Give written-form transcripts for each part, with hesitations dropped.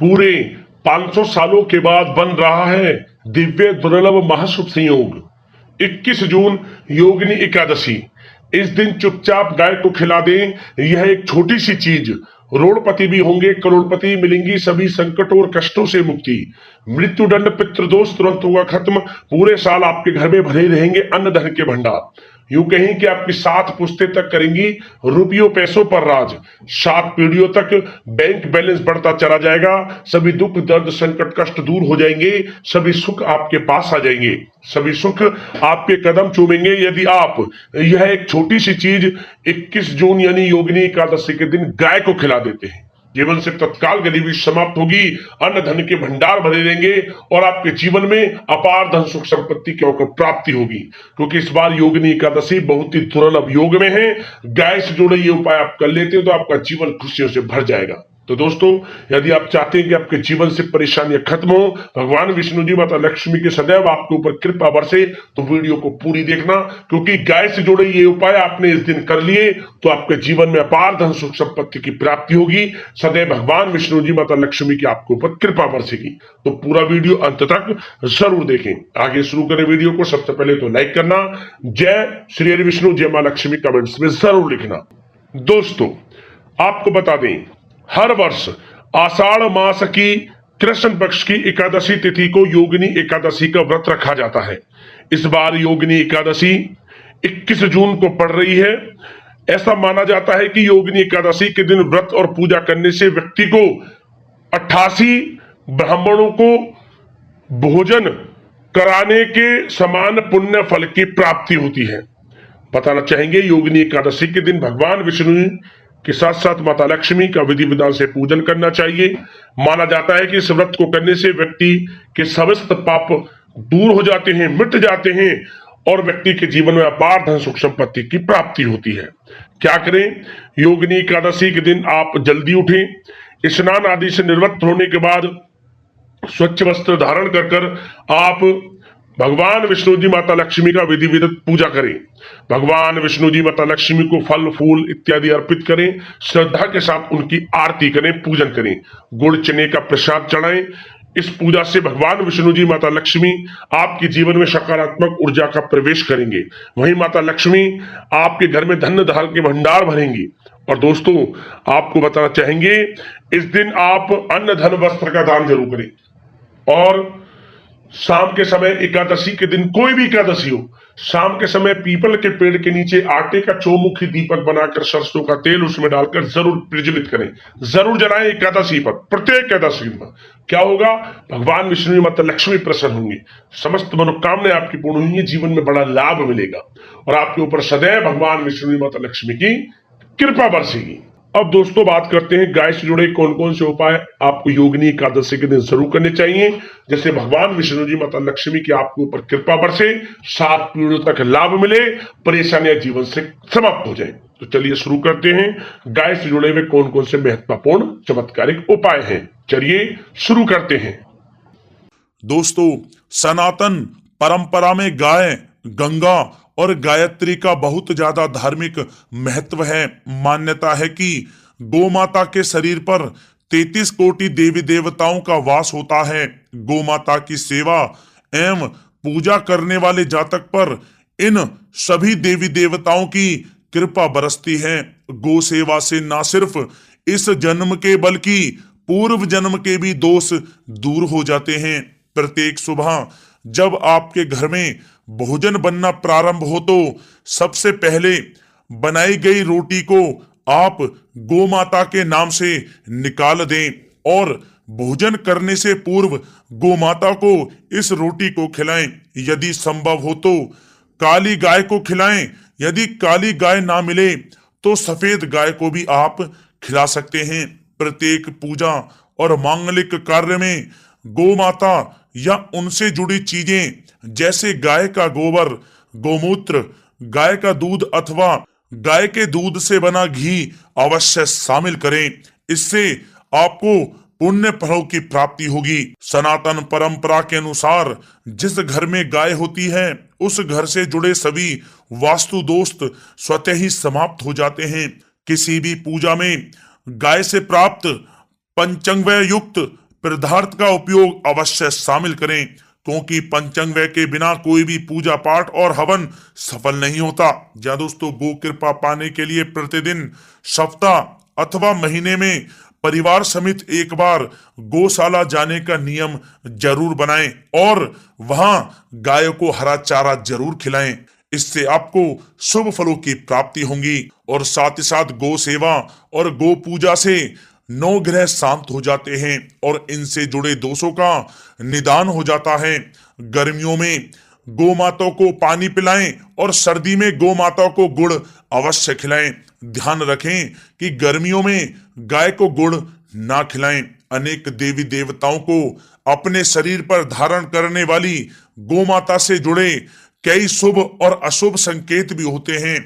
पूरे 500 सालों के बाद बन रहा है दिव्य दुर्लभ महाशुभ संयोग 21 जून योगिनी एकादशी। इस दिन चुपचाप गाय को खिला दें। यह एक छोटी सी चीज रोड़पति भी होंगे, करोड़पति मिलेंगी, सभी संकटों और कष्टों से मुक्ति। मृत्यु दंड पितृदोष तुरंत होगा खत्म। पूरे साल आपके घर में भरे रहेंगे अन्न धन के भंडार। यूं कहीं कि आपकी 7 पुश्तें तक करेंगी रुपयों पैसों पर राज। 7 पीढ़ियों तक बैंक बैलेंस बढ़ता चला जाएगा। सभी दुख दर्द संकट कष्ट दूर हो जाएंगे। सभी सुख आपके पास आ जाएंगे। सभी सुख आपके कदम चूमेंगे यदि आप यह एक छोटी सी चीज 21 जून यानी योगिनी एकादशी के दिन गाय को खिला देते हैं। जीवन से तत्काल गरीबी समाप्त होगी, अन्न धन के भंडार भरे रहेंगे और आपके जीवन में अपार धन सुख संपत्ति की प्राप्ति होगी। क्योंकि इस बार योगिनी एकादशी बहुत ही दुर्लभ योग में है। गाय से जुड़े ये उपाय आप कर लेते हो तो आपका जीवन खुशियों से भर जाएगा। तो दोस्तों, यदि आप चाहते हैं कि आपके जीवन से परेशानियां खत्म हो, भगवान विष्णु जी माता लक्ष्मी की सदैव आपके ऊपर कृपा बरसे, तो वीडियो को पूरी देखना। क्योंकि गाय से जुड़े ये उपाय आपने इस दिन कर लिए तो आपके जीवन में अपार धन सुख संपत्ति की प्राप्ति होगी। सदैव भगवान विष्णु जी माता लक्ष्मी की आपके ऊपर कृपा बरसेगी। तो पूरा वीडियो अंत तक जरूर देखें। आगे शुरू करें वीडियो को। सबसे पहले तो लाइक करना, जय श्री हरि विष्णु जय मां लक्ष्मी कमेंट्स में जरूर लिखना। दोस्तों, आपको बता दें, हर वर्ष आषाढ़ मास की कृष्ण पक्ष की एकादशी तिथि को योगिनी एकादशी का व्रत रखा जाता है। इस बार योगिनी एकादशी 21 जून को पड़ रही है। ऐसा माना जाता है कि योगिनी एकादशी के दिन व्रत और पूजा करने से व्यक्ति को 88 ब्राह्मणों को भोजन कराने के समान पुण्य फल की प्राप्ति होती है। बताना चाहेंगे, योगिनी एकादशी के दिन भगवान विष्णु के साथ साथ माता लक्ष्मी का विधि विधान से पूजन करना चाहिए। माना जाता है कि इस व्रत को करने से व्यक्ति के समस्त पाप दूर हो जाते हैं, मिट जाते हैं और व्यक्ति के जीवन में अपार धन सुख संपत्ति की प्राप्ति होती है। क्या करें? योगिनी एकादशी के दिन आप जल्दी उठें, स्नान आदि से निवृत्त होने के बाद स्वच्छ वस्त्र धारण कर आप भगवान विष्णु जी माता लक्ष्मी का विधि विधान पूजा करें। भगवान विष्णु जी माता लक्ष्मी को फल फूल इत्यादि अर्पित करें। श्रद्धा के साथ उनकी आरती करें, पूजन करें, गुड़ चने का प्रसाद चढ़ाएं। इस पूजा से भगवान विष्णु जी माता लक्ष्मी आपके जीवन में सकारात्मक ऊर्जा का प्रवेश करेंगे। वहीं माता लक्ष्मी आपके घर में धन धाल के भंडार भरेंगी। और दोस्तों, आपको बताना चाहेंगे, इस दिन आप अन्न धन वस्त्र का दान जरूर करें। और शाम के समय एकादशी के दिन, कोई भी एकादशी हो, शाम के समय पीपल के पेड़ के नीचे आटे का चौमुखी दीपक बनाकर सरसों का तेल उसमें डालकर जरूर प्रज्वलित करें, जरूर जलाएं एकादशी पर, प्रत्येक एकादशी पर। क्या होगा? भगवान विष्णु माता लक्ष्मी प्रसन्न होंगे, समस्त मनोकामनाएं आपकी पूर्ण होंगी, जीवन में बड़ा लाभ मिलेगा और आपके ऊपर सदैव भगवान विष्णु माता लक्ष्मी की कृपा बरसेगी। अब दोस्तों, बात करते हैं गाय से जुड़े कौन कौन से उपाय आपको योगिनी एकादशी के दिन जरूर करने चाहिए, जैसे भगवान विष्णु जी माता लक्ष्मी की आपके ऊपर कृपा बरसे, 7 पीढ़ियों तक लाभ मिले, परेशानियां जीवन से समाप्त हो जाए। तो चलिए शुरू करते हैं, गाय से जुड़े हुए कौन कौन से महत्वपूर्ण चमत्कारिक उपाय हैं। चलिए शुरू करते हैं। दोस्तों, सनातन परंपरा में गाय, गंगा और गायत्री का बहुत ज्यादा धार्मिक महत्व है। मान्यता है कि गौ माता के शरीर पर 33 कोटि देवी देवताओं का वास होता है। गौ माता की सेवा एवं पूजा करने वाले जातक पर इन सभी देवी देवताओं की कृपा बरसती है। गौ सेवा से न सिर्फ इस जन्म के बल्कि पूर्व जन्म के भी दोष दूर हो जाते हैं। प्रत्येक सुबह जब आपके घर में भोजन बनना प्रारंभ हो तो सबसे पहले बनाई गई रोटी को आप गौ माता के नाम से निकाल दें और भोजन करने से पूर्व गौ माता को इस रोटी को खिलाएं। यदि संभव हो तो काली गाय को खिलाएं। यदि काली गाय ना मिले तो सफेद गाय को भी आप खिला सकते हैं। प्रत्येक पूजा और मांगलिक कार्य में गौ माता या उनसे जुड़ी चीजें जैसे गाय का गोबर, गोमूत्र, गाय का दूध अथवा गाय के दूध से बना घी अवश्य शामिल करें। इससे आपको पुण्य फलों की प्राप्ति होगी। सनातन परंपरा के अनुसार जिस घर में गाय होती है उस घर से जुड़े सभी वास्तु दोष स्वतः ही समाप्त हो जाते हैं। किसी भी पूजा में गाय से प्राप्त पंचांगमय युक्त पदार्थ का उपयोग अवश्य शामिल करें, क्योंकि पंचांग के बिना कोई भी पूजा पाठ और हवन सफल नहीं होता। या दोस्तों, गो कृपा पाने के लिए प्रतिदिन, सप्ताह अथवा महीने में परिवार समेत एक बार गौशाला जाने का नियम जरूर बनाएं और वहां गाय को हरा चारा जरूर खिलाएं। इससे आपको शुभ फलों की प्राप्ति होगी। और साथ ही साथ गौ सेवा और गौ पूजा से 9 ग्रह शांत हो जाते हैं और इनसे जुड़े दोषों का निदान हो जाता है। गर्मियों में गौ माता को पानी पिलाएं और सर्दी में गौ माता को गुड़ अवश्य खिलाएं। ध्यान रखें कि गर्मियों में गाय को गुड़ ना खिलाएं। अनेक देवी देवताओं को अपने शरीर पर धारण करने वाली गौ माता से जुड़े कई शुभ और अशुभ संकेत भी होते हैं।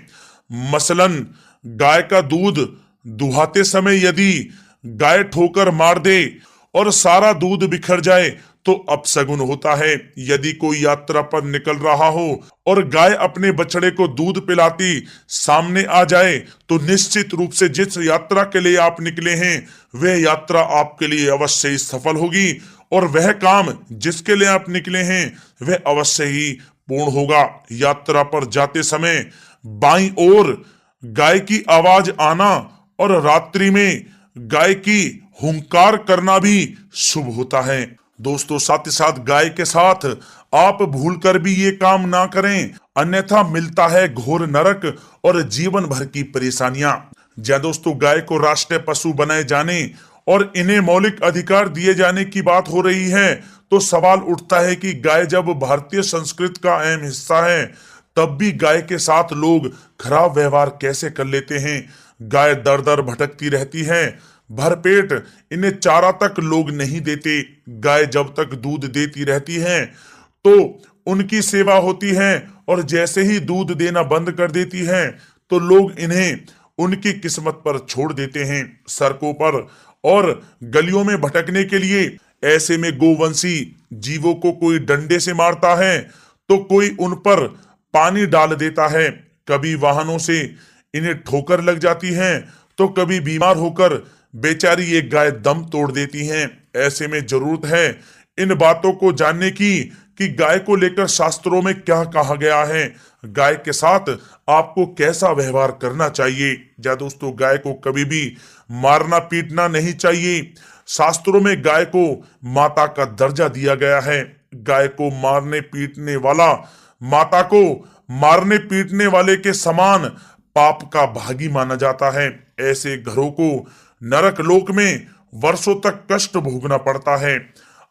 मसलन, गाय का दूध दुहाते समय यदि गाय ठोकर मार दे और सारा दूध बिखर जाए तो अपशगुन होता है। यदि कोई यात्रा पर निकल रहा हो और गाय अपने बछड़े को दूध पिलाती सामने आ जाए तो निश्चित रूप से जिस यात्रा के लिए आप निकले हैं वह यात्रा आपके लिए अवश्य ही सफल होगी और वह काम जिसके लिए आप निकले हैं वह अवश्य ही पूर्ण होगा। यात्रा पर जाते समय बाईं ओर गाय की आवाज आना और रात्रि में गाय की हुंकार करना भी शुभ होता है। दोस्तों, साथ ही साथ गाय के साथ आप भूलकर भी ये काम ना करें, अन्यथा मिलता है घोर नरक और जीवन भर की परेशानियां। जय दोस्तों, गाय को राष्ट्रीय पशु बनाए जाने और इन्हें मौलिक अधिकार दिए जाने की बात हो रही है तो सवाल उठता है कि गाय जब भारतीय संस्कृति का अहम हिस्सा है तब भी गाय के साथ लोग खराब व्यवहार कैसे कर लेते हैं। गाय दर दर भटकती रहती है, भरपेट इन्हें चारा तक लोग नहीं देते। गाय जब तक दूध देती रहती है तो उनकी सेवा होती है और जैसे ही दूध देना बंद कर देती है तो लोग इन्हें उनकी किस्मत पर छोड़ देते हैं, सड़कों पर और गलियों में भटकने के लिए। ऐसे में गोवंशी जीवों को कोई डंडे से मारता है तो कोई उन पर पानी डाल देता है। कभी वाहनों से इन्हें ठोकर लग जाती है तो कभी बीमार होकर बेचारी ये गाय दम तोड़ देती हैं। ऐसे में जरूरत है इन बातों को जानने की कि गाय को लेकर शास्त्रों में क्या कहा गया है, गाय के साथ आपको कैसा व्यवहार करना चाहिए। या दोस्तों, गाय को कभी भी मारना पीटना नहीं चाहिए। शास्त्रों में गाय को माता का दर्जा दिया गया है। गाय को मारने पीटने वाला माता को मारने पीटने वाले के समान पाप का भागी माना जाता है। ऐसे घरों को नरक लोक में वर्षों तक कष्ट भोगना पड़ता है।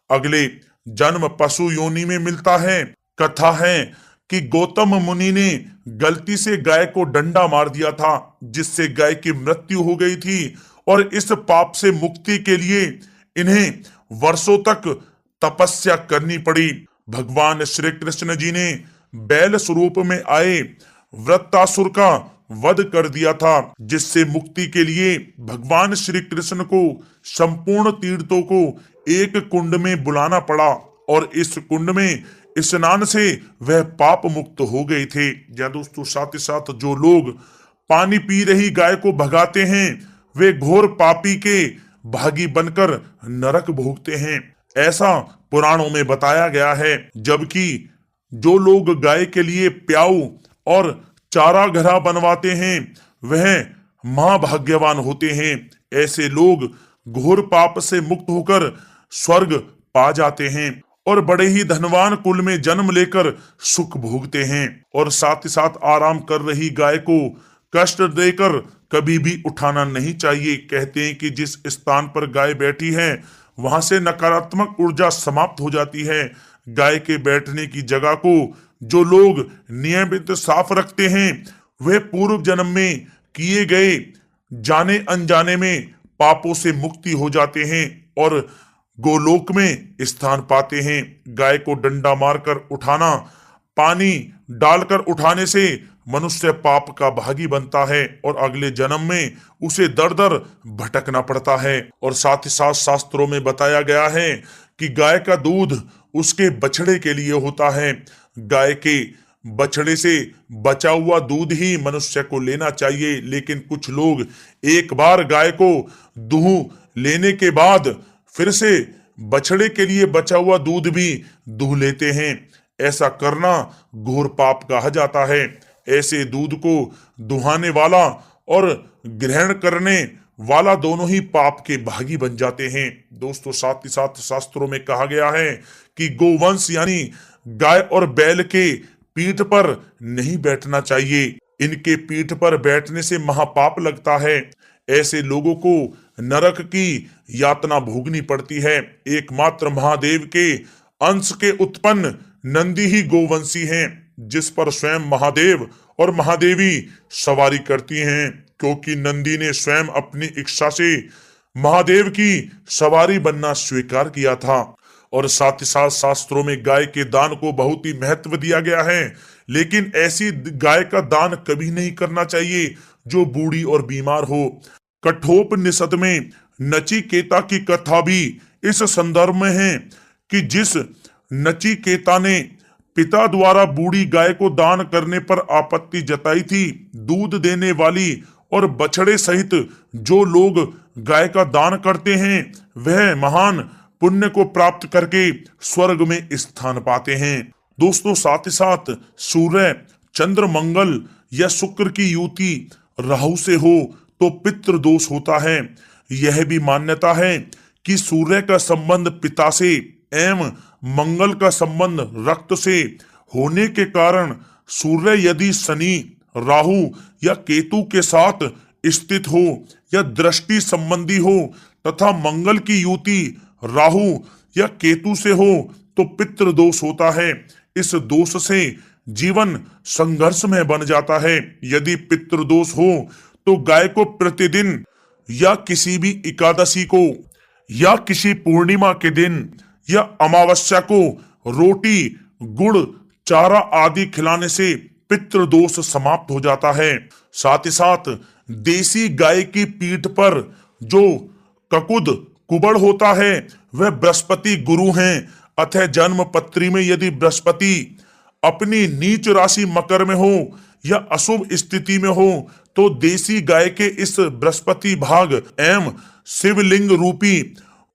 अगले जन्म पशु योनि में मिलता है। कथा है कि गौतम मुनि ने गलती से गाय को डंडा मार दिया था जिससे गाय की मृत्यु हो गई थी और इस पाप से मुक्ति के लिए इन्हें वर्षों तक तपस्या करनी पड़ी। भगवान श्री कृष्ण जी ने बैल स्वरूप में आए वृत्तासुर का वध कर दिया था, जिससे मुक्ति के लिए भगवान श्री कृष्ण को संपूर्ण तीर्थों को एक कुंड में बुलाना पड़ा और इस कुंड में स्नान से वह पाप मुक्त हो गए थे। या दोस्तों, साथ ही साथ जो लोग पानी पी रही गाय को भगाते हैं वे घोर पापी के भागी बनकर नरक भोगते हैं, ऐसा पुराणों में बताया गया है। जबकि जो लोग गाय के लिए प्याऊ और चारा घरा बनवाते हैं वह महाभाग्यवान होते हैं। ऐसे लोग घोर पाप से मुक्त होकर स्वर्ग पा जाते हैं और बड़े ही धनवान कुल में जन्म लेकर सुख भोगते हैं। और साथ ही साथ आराम कर रही गाय को कष्ट देकर कभी भी उठाना नहीं चाहिए। कहते हैं कि जिस स्थान पर गाय बैठी है वहां से नकारात्मक ऊर्जा समाप्त हो जाती है। गाय के बैठने की जगह को जो लोग नियमित साफ रखते हैं वे पूर्व जन्म में किए गए जाने अनजाने में पापों से मुक्ति हो जाते हैं और गोलोक में स्थान पाते हैं। गाय को डंडा मारकर उठाना, पानी डालकर उठाने से मनुष्य पाप का भागी बनता है और अगले जन्म में उसे दर दर भटकना पड़ता है। और साथ ही साथ शास्त्रों में बताया गया है कि गाय का दूध उसके बछड़े के लिए होता है। गाय के बछड़े से बचा हुआ दूध ही मनुष्य को लेना चाहिए, लेकिन कुछ लोग एक बार गाय को दूध लेने के बाद फिर से बछड़े के लिए बचा हुआ दूध भी दूह लेते हैं। ऐसा करना घोर पाप कहा जाता है। ऐसे दूध को दुहाने वाला और ग्रहण करने वाला दोनों ही पाप के भागी बन जाते हैं। दोस्तों, साथ ही साथ शास्त्रों में कहा गया है कि गोवंश यानी गाय और बैल के पीठ पर नहीं बैठना चाहिए। इनके पीठ पर बैठने से महापाप लगता है। ऐसे लोगों को नरक की यातना भोगनी पड़ती है। एकमात्र महादेव के अंश के उत्पन्न नंदी ही गोवंशी हैं, जिस पर स्वयं महादेव और महादेवी सवारी करती हैं, क्योंकि नंदी ने स्वयं अपनी इच्छा से महादेव की सवारी बनना स्वीकार किया था। और साथ ही साथ शास्त्रों में गाय के दान को बहुत ही महत्व दिया गया है, लेकिन ऐसी गाय का दान कभी नहीं करना चाहिए जो बूढ़ी और बीमार हो। कठोपनिषद में नचिकेता की कथा भी इस संदर्भ में है कि जिस नचिकेता ने पिता द्वारा बूढ़ी गाय को दान करने पर आपत्ति जताई थी, दूध देने वाली और बछड़े सहित जो लोग गाय का दान करते हैं वह महान पुण्य को प्राप्त करके स्वर्ग में स्थान पाते हैं। दोस्तों, साथ ही साथ सूर्य, चंद्र, मंगल या शुक्र की युति राहु से हो तो पितृ दोष होता है। यह भी मान्यता है कि सूर्य का संबंध पिता से एवं मंगल का संबंध रक्त से होने के कारण सूर्य यदि शनि, राहु या केतु के साथ स्थित हो या दृष्टि संबंधी हो तथा मंगल की युति राहु या केतु से हो तो पितृ दोष होता है। इस दोष से जीवन संघर्ष में बन जाता है। यदि पितृ दोष हो तो गाय को प्रतिदिन या किसी भी एकादशी को या किसी पूर्णिमा के दिन या अमावस्या को रोटी, गुड़, चारा आदि खिलाने से पितृदोष समाप्त हो जाता है। साथ ही साथ देसी गाय की पीठ पर जो ककुद कुबड़ होता है वह बृहस्पति गुरु हैं। अतः जन्म पत्री में यदि बृहस्पति अपनी नीच राशि मकर में हो या अशुभ स्थिति में हो तो देसी गाय के इस बृहस्पति भाग एवं शिवलिंग रूपी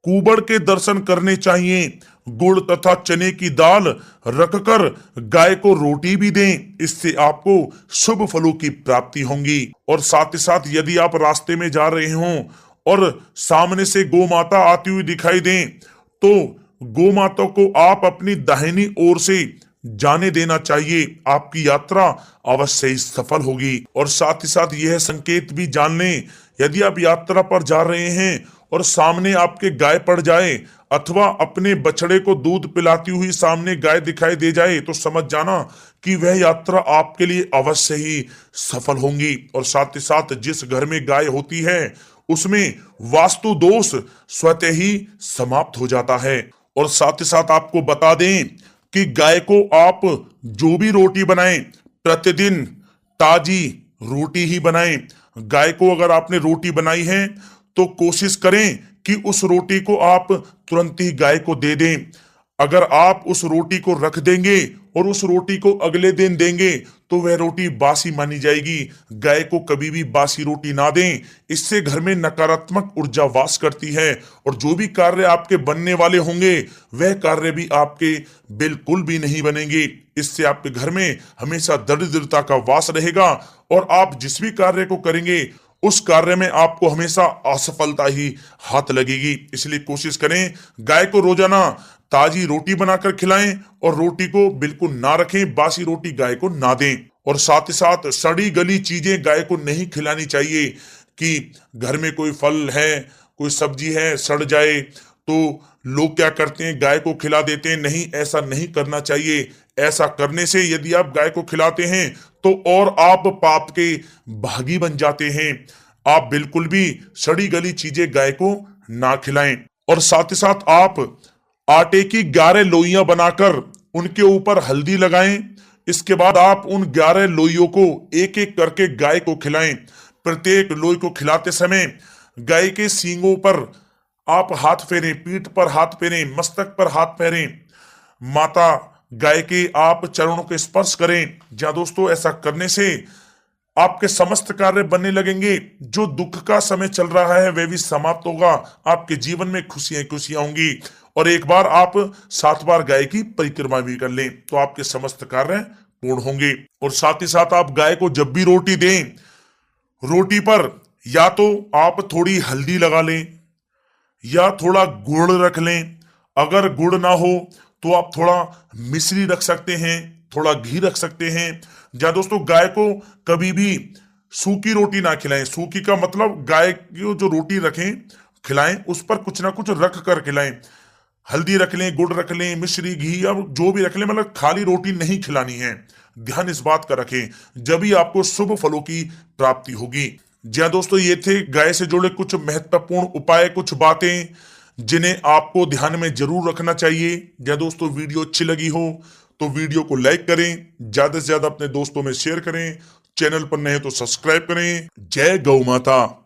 कुबड़ के दर्शन करने चाहिए। गुड़ तथा चने की दाल रखकर गाय को रोटी भी दें, इससे आपको शुभ फलों की प्राप्ति होगी। और साथ ही साथ यदि आप रास्ते में जा रहे हों और सामने से गौ माता आती हुई दिखाई दें तो गौ माता को आप अपनी दाहिनी ओर से जाने देना चाहिए। आपकी यात्रा अवश्य ही सफल होगी। और साथ ही साथ यह संकेत भी जान लें, यदि आप यात्रा पर जा रहे हैं और सामने आपके गाय पड़ जाए अथवा अपने बछड़े को दूध पिलाती हुई सामने गाय दिखाई दे जाए तो समझ जाना कि वह यात्रा आपके लिए अवश्य ही सफल होगी। और साथ ही साथ जिस घर में गाय होती है उसमें वास्तु दोष स्वतः ही समाप्त हो जाता है। और साथ ही साथ आपको बता दें कि गाय को आप जो भी रोटी बनाएं प्रतिदिन ताजी रोटी ही बनाएं। गाय को अगर आपने रोटी बनाई है तो कोशिश करें कि उस रोटी को आप तुरंत ही गाय को दे दें। अगर आप उस रोटी को रख देंगे और उस रोटी को अगले दिन देंगे तो वह रोटी बासी मानी जाएगी। गाय को कभी भी बासी रोटी ना दें, इससे घर में नकारात्मक ऊर्जा वास करती है और जो भी कार्य आपके बनने वाले होंगे वह कार्य भी आपके बिल्कुल भी नहीं बनेंगे। इससे आपके घर में हमेशा दरिद्रता का वास रहेगा और आप जिस भी कार्य को करेंगे उस कार्य में आपको हमेशा असफलता ही हाथ लगेगी। इसलिए कोशिश करें गाय को रोजाना ताजी रोटी बनाकर खिलाएं और रोटी को बिल्कुल ना रखें, बासी रोटी गाय को ना दें। और साथ ही साथ सड़ी गली चीजें गाय को नहीं खिलानी चाहिए कि घर में कोई फल है, कोई सब्जी है, सड़ जाए तो लोग क्या करते हैं गाय को खिला देते हैं। नहीं, ऐसा नहीं करना चाहिए। ऐसा करने से यदि आप गाय को खिलाते हैं तो और आप पाप के भागी बन जाते हैं। आप बिल्कुल भी सड़ी गली चीजें गाय को ना खिलाएं। और साथ ही साथ आप आटे की 11 लोइयां बनाकर उनके ऊपर हल्दी लगाएं। इसके बाद आप उन 11 लोइयों को एक एक करके गाय को खिलाएं। प्रत्येक लोई को खिलाते समय गाय के सींगों पर आप हाथ फेरें, पीठ पर हाथ फेरें, मस्तक पर हाथ फेरें, माता गाय के आप चरणों के स्पर्श करें। जहां दोस्तों ऐसा करने से आपके समस्त कार्य बनने लगेंगे। जो दुख का समय चल रहा है वह भी समाप्त होगा। आपके जीवन में खुशियां खुशियां होंगी। और एक बार आप 7 बार गाय की परिक्रमा भी कर लें तो आपके समस्त कार्य पूर्ण होंगे। और साथ ही साथ आप गाय को जब भी रोटी दें, रोटी पर या तो आप थोड़ी हल्दी लगा लें या थोड़ा गुड़ रख लें। अगर गुड़ ना हो तो आप थोड़ा मिश्री रख सकते हैं, थोड़ा घी रख सकते हैं। या दोस्तों, गाय को कभी भी सूखी रोटी ना खिलाएं। सूखी का मतलब गाय की जो रोटी रखें खिलाएं उस पर कुछ ना कुछ रख कर खिलाएं। हल्दी रख लें, गुड़ रख लें, मिश्री, घी या जो भी रख लें, मतलब खाली रोटी नहीं खिलानी है। ध्यान इस बात का रखें, जब ही आपको शुभ फलों की प्राप्ति होगी। जी हाँ दोस्तों, ये थे गाय से जुड़े कुछ महत्वपूर्ण उपाय, कुछ बातें जिन्हें आपको ध्यान में जरूर रखना चाहिए। या दोस्तों, वीडियो अच्छी लगी हो तो वीडियो को लाइक करें, ज्यादा से ज्यादा अपने दोस्तों में शेयर करें, चैनल पर नए तो सब्सक्राइब करें। जय गौ माता।